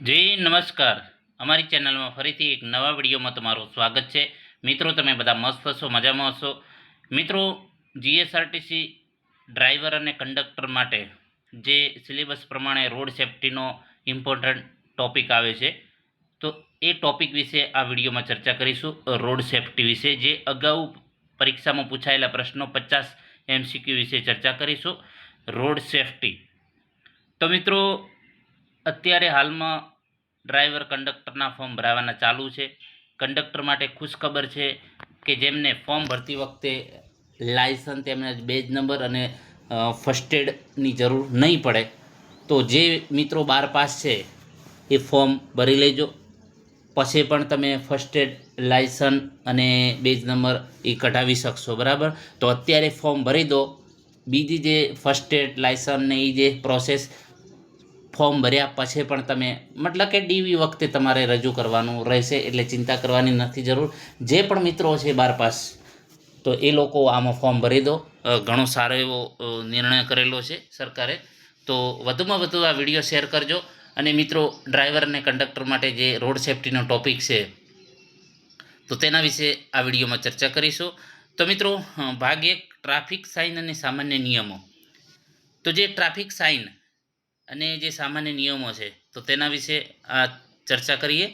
જી નમસ્કાર. અમારી ચેનલમાં ફરીથી એક નવા વિડીયોમાં તમારું સ્વાગત છે. મિત્રો, તમે બધા મસ્ત હશો, મજામાં હશો. મિત્રો, જીએસઆરટીસી ડ્રાઈવર અને કંડક્ટર માટે જે સિલેબસ પ્રમાણે રોડ સેફ્ટીનો ઇમ્પોર્ટન્ટ ટોપિક આવે છે, તો એ ટોપિક વિશે આ વિડીયોમાં ચર્ચા કરીશું. રોડ સેફ્ટી વિશે જે અગાઉ પરીક્ષામાં પૂછાયેલા પ્રશ્નો 50 MCQ વિશે ચર્ચા કરીશું. Road safety. તો મિત્રો, અત્યારે હાલમાં ડ્રાઈવર કંડક્ટરના ફોર્મ ભરાવાના ચાલુ છે. કંડક્ટર માટે ખુશખબર છે કે જેમને ફોર્મ ભરતી વખતે લાયસન્સ, તેમના બેજ નંબર અને ફર્સ્ટ એડની જરૂર નહીં પડે. તો જે મિત્રો 12 પાસ છે એ ફોર્મ ભરી લેજો. પછી પણ તમે ફર્સ્ટ એડ, લાયસન્સ અને બેજ નંબર એ કઢાવી શકશો. બરાબર? તો અત્યારે ફોર્મ ભરી દો. બીજી જે ફર્સ્ટ એડ, લાયસન્સ ને એ જે પ્રોસેસ ફોર્મ ભર્યા પછી પણ તમે મતલબ કે ડીવી વખતે તમારે રજૂ કરવાનું રહેશે, એટલે ચિંતા કરવાની નથી જરૂર. જે પણ મિત્રો છે 12 પાસ, તો એ લોકો આમાં ફોર્મ ભરી દો. ઘણો સારો એવો નિર્ણય કરેલો છે સરકારે. તો વધુમાં વધુ આ વિડીયો શેર કરજો. અને મિત્રો, ડ્રાઈવર અને કંડક્ટર માટે જે રોડ સેફ્ટીનો ટોપિક છે, તો તેના વિશે આ વિડીયોમાં ચર્ચા કરીશું. તો મિત્રો, ભાગ 1, ટ્રાફિક સાઇન અને સામાન્ય નિયમો. તો જે ટ્રાફિક સાઇન અને જે સામાન્ય નિયમો છે, તો તેના વિશે આ ચર્ચા કરીએ.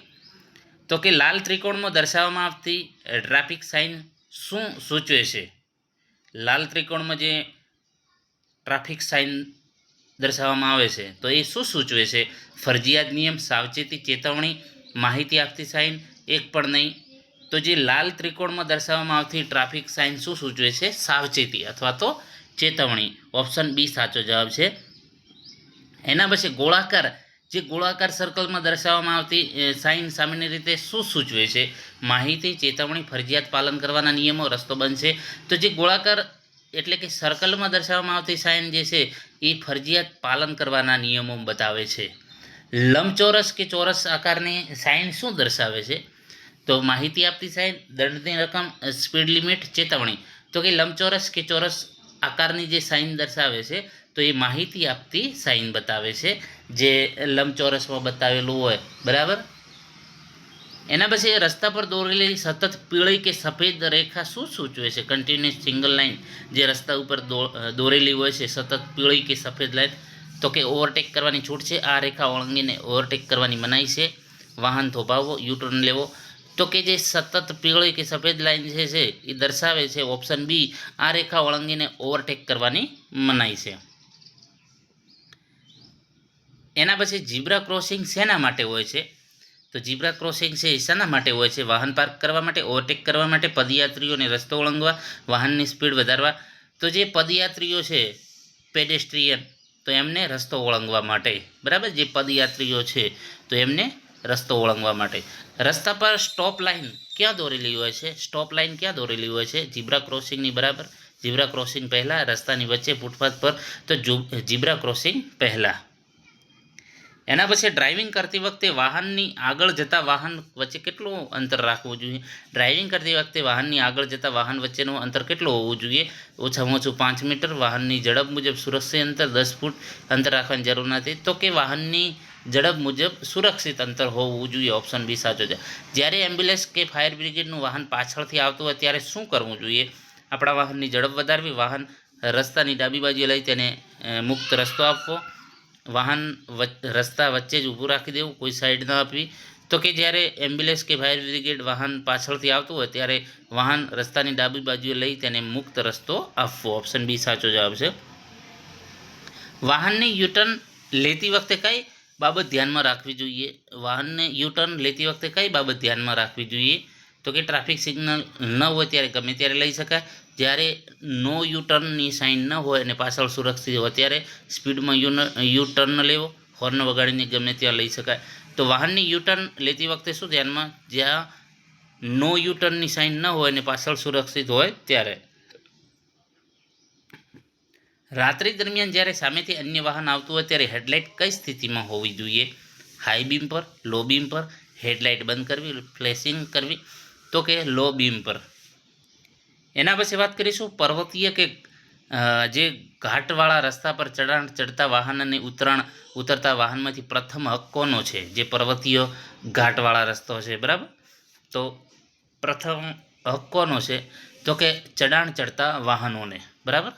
તો કે લાલ ત્રિકોણમાં દર્શાવવામાં આવતી ટ્રાફિક સાઇન શું સૂચવે છે? લાલ ત્રિકોણમાં જે ટ્રાફિક સાઇન દર્શાવવામાં આવે છે, તો એ શું સૂચવે છે? ફરજિયાત નિયમ, સાવચેતી, ચેતવણી, માહિતી આપતી સાઇન, એક પણ નહીં. તો જે લાલ ત્રિકોણમાં દર્શાવવામાં આવતી ટ્રાફિક સાઇન શું સૂચવે છે? સાવચેતી અથવા તો ચેતવણી. ઓપ્શન બી સાચો જવાબ છે. એના પછી ગોળાકાર, જે ગોળાકાર સર્કલમાં દર્શાવવામાં આવતી સાઇન સામાન્ય રીતે શું સૂચવે છે? માહિતી, ચેતવણી, ફરજિયાત પાલન કરવાના નિયમો, રસ્તો બંધ છે. તો જે ગોળાકાર એટલે કે સર્કલમાં દર્શાવવામાં આવતી સાઇન જે છે એ ફરજિયાત પાલન કરવાના નિયમો બતાવે છે. લંબચોરસ કે ચોરસ આકારની સાઇન શું દર્શાવે છે? તો માહિતી આપતી સાઇન, દંડની રકમ, સ્પીડ લિમિટ, ચેતવણી. તો કે લંબચોરસ કે ચોરસ આકારની જે સાઇન દર્શાવે છે, તો એ માહિતી આપતી સાઇન બતાવે છે, જે લંબચોરસમાં બતાવેલું હોય. બરાબર? એના પછી રસ્તા પર દોરેલી સતત પીળી કે સફેદ રેખા શું સૂચવે છે? કન્ટિન્યુઅસ સિંગલ લાઇન જે રસ્તા ઉપર દોરેલી હોય છે, સતત પીળી કે સફેદ લાઇન, તો કે ઓવરટેક કરવાની છૂટ છે. આ રેખા ઓળંગીને ઓવરટેક કરવાની મનાઈ છે. વાહન થોભાવવો, યુટર્ન લેવો. તો કે જે સતત પીળી કે સફેદ લાઇન જે છે એ દર્શાવે છે, ઓપ્શન બી, આ રેખા ઓળંગીને ઓવરટેક કરવાની મનાઈ છે. એના પછી ઝીબ્રા ક્રોસિંગ શેના માટે હોય છે? તો ઝીબ્રા ક્રોસિંગ છે એ શાના માટે હોય છે? વાહન પાર્ક કરવા માટે, ઓવરટેક કરવા માટે, પદયાત્રીઓને રસ્તો ઓળંગવા, વાહનની સ્પીડ વધારવા. તો જે પદયાત્રીઓ છે, પેડેસ્ટ્રિયન, તો એમને રસ્તો ઓળંગવા માટે. બરાબર? જે પદયાત્રીઓ છે તો એમને રસ્તો ઓળંગવા માટે. રસ્તા પર સ્ટોપ લાઇન ક્યાં દોરેલી હોય છે? સ્ટોપ લાઇન ક્યાં દોરેલી હોય છે? ઝીબ્રા ક્રોસિંગની બરાબર. ઝીબ્રા ક્રોસિંગ પહેલાં, રસ્તાની વચ્ચે, ફૂટપાથ પર, તો ઝીબ્રા ક્રોસિંગ પહેલાં. એના પછી ડ્રાઇવિંગ કરતી વખતે વાહનની આગળ જતા વાહન વચ્ચે કેટલું અંતર રાખવું જોઈએ? ડ્રાઇવિંગ કરતી વખતે વાહનની આગળ જતા વાહન વચ્ચેનું અંતર કેટલું હોવું જોઈએ? ઓછામાં ઓછું 5 મીટર. વાહનની ઝડપ મુજબ સુરક્ષિત અંતર 10 ફૂટ અંતર રાખવાની જરૂર નથી. તો કે વાહનની ઝડપ મુજબ સુરક્ષિત અંતર હોવું જોઈએ. ઓપ્શન બી સાચો છે. જ્યારે એમ્બ્યુલન્સ કે ફાયર બ્રિગેડનું વાહન પાછળથી આવતું હોય ત્યારે શું કરવું જોઈએ? આપણા વાહનની ઝડપ વધારવી, વાહન રસ્તાની ડાબી બાજુએ લઈ તેને મુક્ત રસ્તો આપવો, વાહન રસ્તા વચ્ચે જ ઊભું રાખી દેવું, કોઈ સાઈડ ન આપવી. તો કે જ્યારે એમ્બ્યુલન્સ કે ફાયર બ્રિગેડ વાહન પાછળથી આવતું હોય ત્યારે વાહન રસ્તાની ડાબી બાજુએ લઈ તેને મુક્ત રસ્તો આપવો. ઓપ્શન બી સાચો જવાબ છે. વાહનને યુટર્ન લેતી વખતે કઈ બાબત ધ્યાનમાં રાખવી જોઈએ? વાહનને યુટર્ન લેતી વખતે કઈ બાબત ધ્યાનમાં રાખવી જોઈએ? તો કે ટ્રાફિક સિગ્નલ ન હોય ત્યારે ગમે ત્યારે લઈ શકાય. જ્યારે નો યુટર્નની સાઇન ન હોય અને પાછળ સુરક્ષિત હોય ત્યારે સ્પીડમાં યુટર્ન લેવો, હોર્ન વગાડીને ગમે ત્યાં લઈ શકાય. તો વાહનની યુટર્ન લેતી વખતે શું ધ્યાનમાં? જ્યાં નો યુટર્નની સાઇન ન હોય અને પાછળ સુરક્ષિત હોય ત્યારે. રાત્રિ દરમિયાન જ્યારે સામેથી અન્ય વાહન આવતું હોય ત્યારે હેડલાઇટ કઈ સ્થિતિમાં હોવી જોઈએ? હાઈ બીમ પર, લો બીમ પર, હેડલાઇટ બંધ કરવી, ફ્લેશિંગ કરવી. તો કે લો બીમ પર. એના પછી વાત કરીશું પર્વતીય કે જે ઘાટવાળા રસ્તા પર ચઢાણ ચડતા વાહન અને ઉતરતા વાહનમાંથી પ્રથમ હક કોનો છે? જે પર્વતીય ઘાટવાળા રસ્તો છે, બરાબર. તો પ્રથમ હક કોનો છે? તો કે ચઢાણ ચડતા વાહનોને, બરાબર.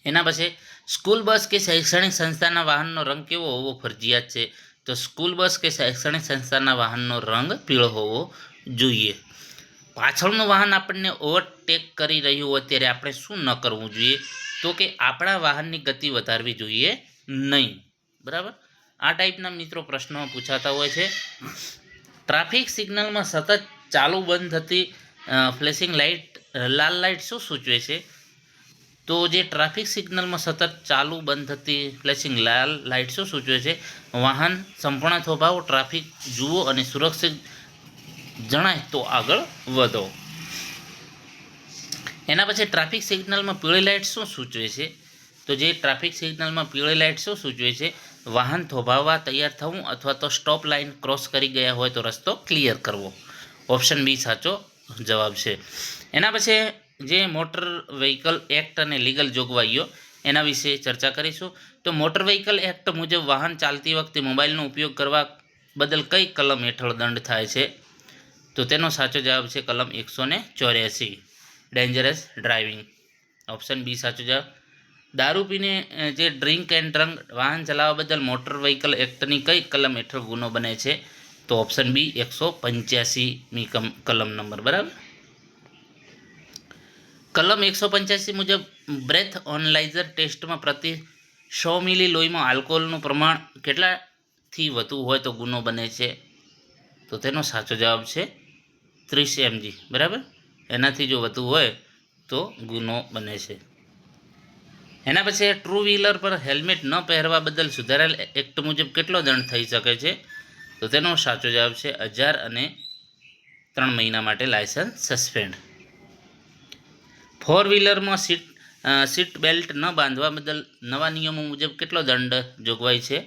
એના પછી સ્કૂલ બસ કે શૈક્ષણિક સંસ્થાના વાહનનો રંગ કેવો હોવો ફરજિયાત છે? તો સ્કૂલ બસ કે શૈક્ષણિક સંસ્થાના વાહનનો રંગ પીળો હોવો જોઈએ. પાછળનું વાહન આપણને ઓવરટેક કરી રહ્યું હોય ત્યારે આપણે શું ન કરવું જોઈએ? તો કે આપણા વાહનની ગતિ વધારવી જોઈએ નહીં, બરાબર. આ ટાઈપના મિત્રો પ્રશ્નો પૂછાતા હોય છે. ટ્રાફિક સિગ્નલમાં સતત ચાલુ બંધ થતી ફ્લેશિંગ લાઇટ, લાલ લાઇટ શું સૂચવે છે? તો જે ટ્રાફિક સિગ્નલમાં સતત ચાલુ બંધ થતી ફ્લેશિંગ લાલ લાઇટ શું સૂચવે છે? વાહન સંપૂર્ણ થોભાવો, ટ્રાફિક જુઓ અને સુરક્ષિત જણાય તો આગળ વધો. એના પછી ટ્રાફિક સિગ્નલમાં પીળી લાઇટ શું સૂચવે છે? તો જે ટ્રાફિક સિગ્નલમાં પીળી લાઇટ શું સૂચવે છે? વાહન થોભાવવા તૈયાર થવું અથવા તો સ્ટોપ લાઇન ક્રોસ કરી ગયા હોય તો રસ્તો ક્લિયર કરવો. ઓપ્શન બી સાચો જવાબ છે. એના પછી જે મોટર વ્હીકલ એક્ટ અને લીગલ જોગવાઈઓ એના વિશે ચર્ચા કરીશું. તો મોટર વ્હીકલ એક્ટ મુજબ વાહન ચાલતી વખતે મોબાઈલનો ઉપયોગ કરવા બદલ કઈ કલમ હેઠળ દંડ થાય છે? તો તેનો સાચો જવાબ છે કલમ 184, ડેન્જરસ ડ્રાઇવિંગ. ઓપ્શન બી સાચો જવાબ. દારૂ પીને જે ડ્રિંક એન્ડ ડ્રંક વાહન ચલાવવા બદલ મોટર વ્હીકલ એક્ટની કઈ કલમ હેઠળ ગુનો બને છે? તો ઓપ્શન બી 185મી કલમ નંબર, બરાબર. કલમ 185 મુજબ બ્રેથ ઓનલાઇઝર ટેસ્ટમાં પ્રતિ 100 મિલી લોહીમાં આલ્કોહોલનું પ્રમાણ કેટલાથી વધુ હોય તો ગુનો બને છે? તો તેનો સાચો જવાબ છે 30 mg, બરાબર. એનાથી જો વધુ હોય તો ગુનો બને છે. એના પછી ટ્રુ વ્હીલર પર હેલ્મેટ ન પહેરવા બદલ સુધારેલ એક્ટ મુજબ કેટલો દંડ થઈ શકે છે? તો તેનો સાચો જવાબ છે 1000 અને 3 મહિના માટે લાયસન્સ સસ્પેન્ડ. ફોર વ્હીલરમાં સીટ બેલ્ટ ન બાંધવા બદલ નવા નિયમો મુજબ કેટલો દંડ જોગવાઈ છે?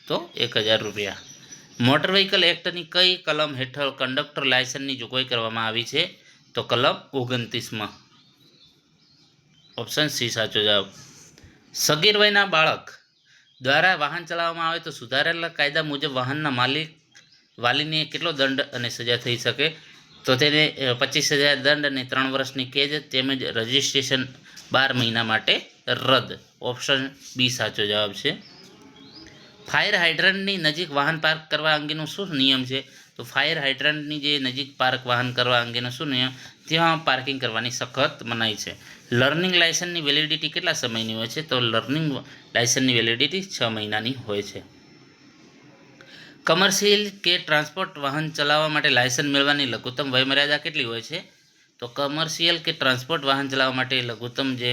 તો 1000 રૂપિયા. મોટર વ્હીકલ એક્ટની કઈ કલમ હેઠળ કંડક્ટર લાયસન્સની જોગવાઈ કરવામાં આવી છે? તો કલમ 29માં. ઓપ્શન સી સાચો જવાબ. સગીર વયના બાળક દ્વારા વાહન ચલાવવામાં આવે તો સુધારેલા કાયદા મુજબ વાહનના વાલીને કેટલો દંડ અને સજા થઈ શકે? તો તેને 25,000 દંડ અને 3 વર્ષની કેદ તેમજ રજિસ્ટ્રેશન 12 મહિના માટે રદ. ઓપ્શન બી સાચો જવાબ છે. ફાયર હાઇડ્રન્ટની નજીક વાહન પાર્ક કરવા અંગેનો શું નિયમ છે? તો ફાયર હાઇડ્રન્ટની જે નજીક વાહન કરવા અંગેનો શું નિયમ? ત્યાં પાર્કિંગ કરવાની સખત મનાઈ છે. લર્નિંગ લાયસન્સની વેલિડિટી કેટલા સમયની હોય છે? તો લર્નિંગ લાયસન્સની વેલિડિટી 6 મહિનાની હોય છે. કમર્શિયલ કે ટ્રાન્સપોર્ટ વાહન ચલાવવા માટે લાયસન્સ મેળવવાની લઘુત્તમ વયમર્યાદા કેટલી હોય છે? તો કમર્શિયલ કે ટ્રાન્સપોર્ટ વાહન ચલાવવા માટે લઘુત્તમ જે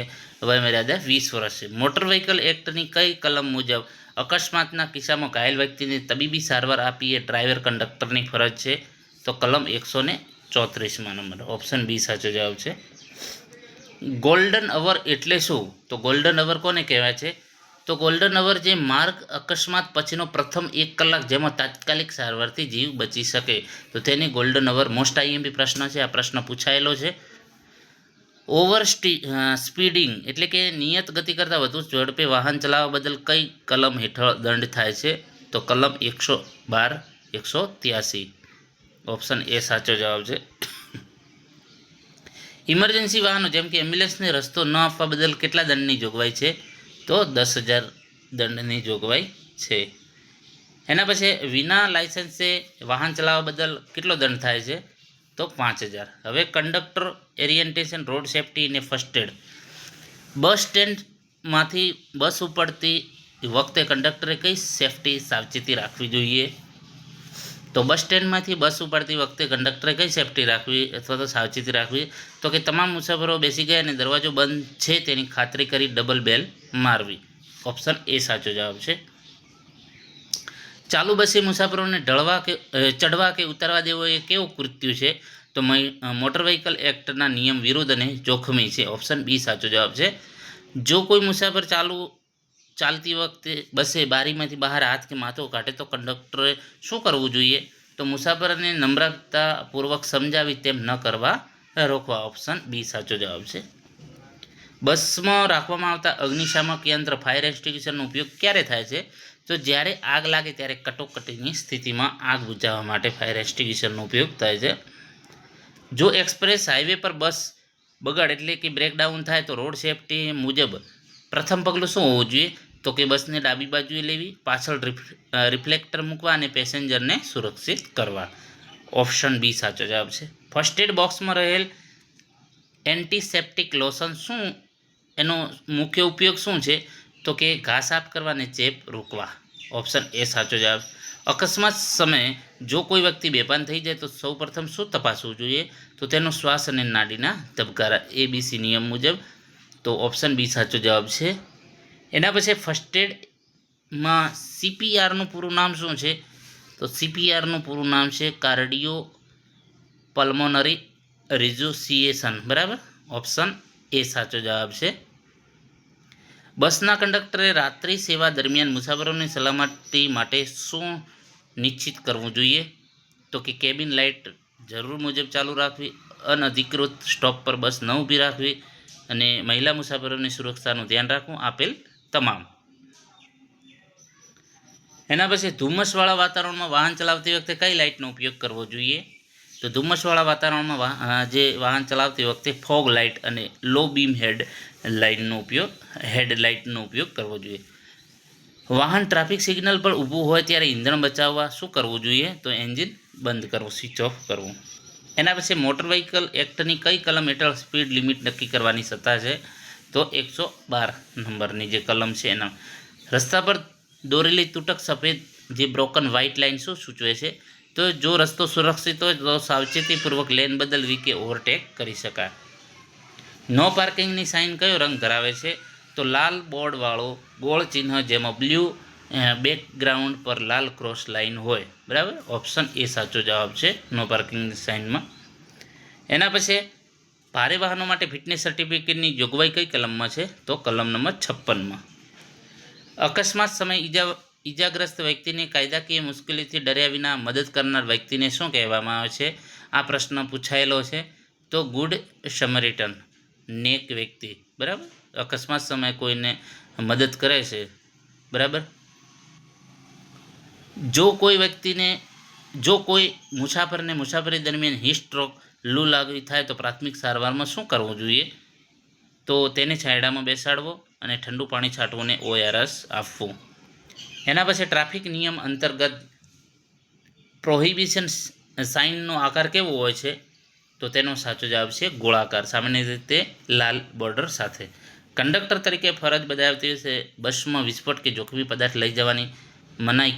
વયમર્યાદા 20 વર્ષ છે. મોટર વ્હીકલ એક્ટની કઈ કલમ મુજબ અકસ્માતના કિસ્સામાં ઘાયલ વ્યક્તિને તબીબી સારવાર આપી એ ડ્રાઈવર કંડક્ટરની ફરજ છે? તો કલમ 134માં નંબર. ઓપ્શન બી સાચો જવાબ છે. ગોલ્ડન અવર એટલે શું? તો ગોલ્ડન અવર કોને કહેવાય છે? તો ગોલ્ડન અવર જે માર્ગ અકસ્માત પછીનો પ્રથમ 1 કલાક જેમાં તાત્કાલિક સારવારથી જીવ બચી શકે તો તેની ગોલ્ડન અવર. મોસ્ટ આઈએમપી પ્રશ્ન છે, આ પ્રશ્ન પૂછાયેલો છે. ઓવર સ્પીડિંગ એટલે કે નિયત ગતિ કરતાં વધુ ઝડપે વાહન ચલાવવા બદલ કઈ કલમ હેઠળ દંડ થાય છે? તો કલમ 112, 183. ઓપ્શન એ સાચો જવાબ છે. ઇમરજન્સી વાહનો જેમ કે એમ્બ્યુલન્સને રસ્તો ન આપવા બદલ કેટલા દંડની જોગવાઈ છે? તો 10,000 દંડની જોગવાઈ છે. એના પછી વિના લાયસન્સે વાહન ચલાવવા બદલ કેટલો દંડ થાય છે? તો 5,000. હવે કંડક્ટર ઓરિએન્ટેશન, રોડ સેફ્ટી અને ફર્સ્ટ એડ. બસ સ્ટેન્ડમાંથી બસ ઉપડતી વખતે કંડક્ટરે કઈ સેફ્ટી સાવચેતી રાખવી જોઈએ? તો બસ સ્ટેન્ડમાંથી બસ ઉપાડતી વખતે કંડક્ટરે કઈ સેફ્ટી રાખવી અથવા તો સાવચેતી રાખવી? તો કે તમામ મુસાફરો બેસી ગયા અને દરવાજો બંધ છે તેની ખાતરી કરી ડબલ બેલ મારવી. ઓપ્શન એ સાચો જવાબ છે. ચાલુ બસે મુસાફરોને ચડવા કે ઉતારવા દેવો એ કેવું કૃત્યુ છે? તો મોટર વ્હીકલ એક્ટના નિયમ વિરુદ્ધ અને જોખમી છે. ઓપ્શન બી સાચો જવાબ છે. જો કોઈ મુસાફર ચાલતી વખતે બસે બારીમાંથી બહાર હાથ કે માથું કાઢે તો કંડક્ટરે શું કરવું જોઈએ? તો મુસાફરને નમ્રતાપૂર્વક સમજાવી તેમ ન કરવા રોકવા. ઓપ્શન બી સાચો જવાબ છે. બસમાં રાખવામાં આવતા અગ્નિશામક યંત્ર ફાયર એક્સ્ટિંગ્વિશરનો ઉપયોગ ક્યારે થાય છે? તો જ્યારે આગ લાગે ત્યારે કટોકટીની સ્થિતિમાં આગ બુઝાવવા માટે ફાયર એક્સ્ટિંગ્વિશરનો ઉપયોગ થાય છે. જો એક્સપ્રેસ હાઈવે પર બસ બગાડ એટલે કે બ્રેકડાઉન થાય તો રોડ સેફટી મુજબ પ્રથમ પગલું શું હોવું જોઈએ? તો કે બસને ડાબી બાજુએ લેવી, પાછળ રિફ્લેક્ટર મૂકવા અને પેસેન્જરને સુરક્ષિત કરવા. ઓપ્શન બી સાચો જવાબ છે. ફર્સ્ટ એડ બોક્સમાં રહેલ એન્ટીસેપ્ટિક લોશન શું એનો મુખ્ય ઉપયોગ શું છે? તો કે ઘા સાફ કરવા અને ચેપ રોકવા. ઓપ્શન એ સાચો જવાબ. અકસ્માત સમયે જો કોઈ વ્યક્તિ બેભાન થઈ જાય તો સૌપ્રથમ શું તપાસવું જોઈએ? તો તેનો શ્વાસ અને નાડીના ધબકારા ABC નિયમ મુજબ. તો ઓપ્શન બી સાચો જવાબ છે. એના પછી ફર્સ્ટ એડમાં CPRનું પૂરું નામ શું છે? તો CPRનું પૂરું નામ છે કાર્ડિયો પલ્મોનરી રિસોસિએશન. બરાબર, ઓપ્શન એ સાચો જવાબ છે. બસના કંડક્ટરે રાત્રિ સેવા દરમિયાન મુસાફરોની સલામતી માટે શું નિશ્ચિત કરવું જોઈએ? તો કે કેબિન લાઇટ જરૂર મુજબ ચાલુ રાખવી, અનધિકૃત સ્ટોપ પર બસ ન ઊભી રાખવી અને મહિલા મુસાફરોની સુરક્ષાનું ધ્યાન રાખવું. આપેલ તમામ. એના પછી ધુમ્મસવાળા વાતાવરણમાં વાહન ચલાવતી વખતે કઈ લાઇટનો ઉપયોગ કરવો જોઈએ? તો ધુમ્મસવાળા વાતાવરણમાં જે વાહન ચલાવતી વખતે ફોગ લાઇટ અને લો બીમ હેડલાઇટનો ઉપયોગ કરવો જોઈએ. વાહન ટ્રાફિક સિગ્નલ પર ઊભું હોય ત્યારે ઈંધણ બચાવવા શું કરવું જોઈએ? તો એન્જિન બંધ કરવું, સ્વિચ ઓફ કરવું. એના પછી મોટર વ્હીકલ એક્ટની કઈ કલમ હેઠળ સ્પીડ લિમિટ નક્કી કરવાની સત્તા છે? તો 112 નંબરની જે કલમ છે એના. રસ્તા પર દોરેલી તૂટક સફેદ જે બ્રોકન વ્હાઇટ લાઇન શું સૂચવે છે? તો જો રસ્તો સુરક્ષિત હોય તો સાવચેતીપૂર્વક લેન બદલવી કે ઓવરટેક કરી શકાય. નો પાર્કિંગની સાઇન કયો રંગ ધરાવે છે? તો લાલ બોર્ડવાળો ગોળ ચિહ્ન જેમાં બ્લુ બેકગ્રાઉન્ડ પર લાલ ક્રોસ લાઇન હોય. બરાબર, ઓપ્શન એ સાચો જવાબ છે નો પાર્કિંગની સાઇનમાં. એના પછી ભારે વાહનો માટે ફિટનેસ સર્ટિફિકેટની જોગવાઈ કઈ કલમમાં છે? તો કલમ નંબર 56માં. અકસ્માત સમયે ઈજાગ્રસ્ત વ્યક્તિને કાયદાકીય મુશ્કેલીથી ડર્યા વિના મદદ કરનાર વ્યક્તિને શું કહેવામાં આવે છે? આ પ્રશ્ન પૂછાયેલો છે. તો ગુડ સમરિટન, નેક વ્યક્તિ. બરાબર, અકસ્માત સમયે કોઈને મદદ કરે છે. બરાબર, જો કોઈ મુસાફરને મુસાફરી દરમિયાન હીટ સ્ટ્રોક, લૂ લાગવી થાય તો પ્રાથમિક સારવારમાં શું કરવું જોઈએ? તો તેને છાંયડામાં બેસાડવો અને ઠંડુ પાણી છાંટવું અને ORS આપવું. એના પછી ટ્રાફિક નિયમ અંતર્ગત પ્રોહિબિશન સાઇનનો આકાર કેવો હોય છે? તો તેનો સાચો જવાબ છે ગોળાકાર, સામાન્ય રીતે લાલ બોર્ડર સાથે. કંડક્ટર તરીકે ફરજ બજાવતી વખતે બસમાં વિસ્ફોટ કે જોખમી પદાર્થ લઈ જવાની મનાઈ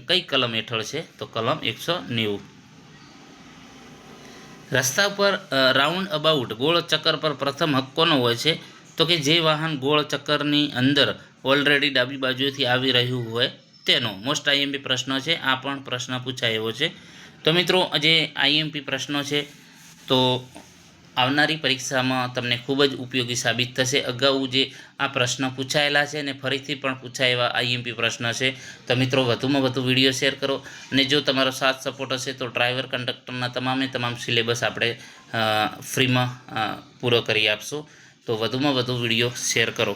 કઈ કલમ હેઠળ છે? તો કલમ 190. રસ્તા ઉપર રાઉન્ડ અબાઉટ ગોળ ચક્કર પર પ્રથમ હક કોનો હોય છે? તો કે જે વાહન ગોળ ચક્કરની અંદર ઓલરેડી ડાબી બાજુએથી આવી રહ્યું હોય તેનો. મોસ્ટ IMP પ્રશ્ન છે, આ પણ પ્રશ્ન પૂછાય એવો છે. તો મિત્રો, જે IMP પ્રશ્નો છે તો આવનારી પરીક્ષામાં તમને ખૂબ જ ઉપયોગી સાબિત થશે. અગાઉ જે આ પ્રશ્ન પૂછાયેલા છે અને ફરીથી પણ પૂછાયેલા IMP પ્રશ્ન છે. તો મિત્રો, વધુમાં વધુ વિડીયો શેર કરો અને જો તમારો સાથ સપોર્ટ હશે તો ડ્રાઈવર કંડક્ટરના તમામ સિલેબસ આપણે ફ્રીમાં પૂરો કરી આપશું. તો વધુમાં વધુ વિડીયો શેર કરો.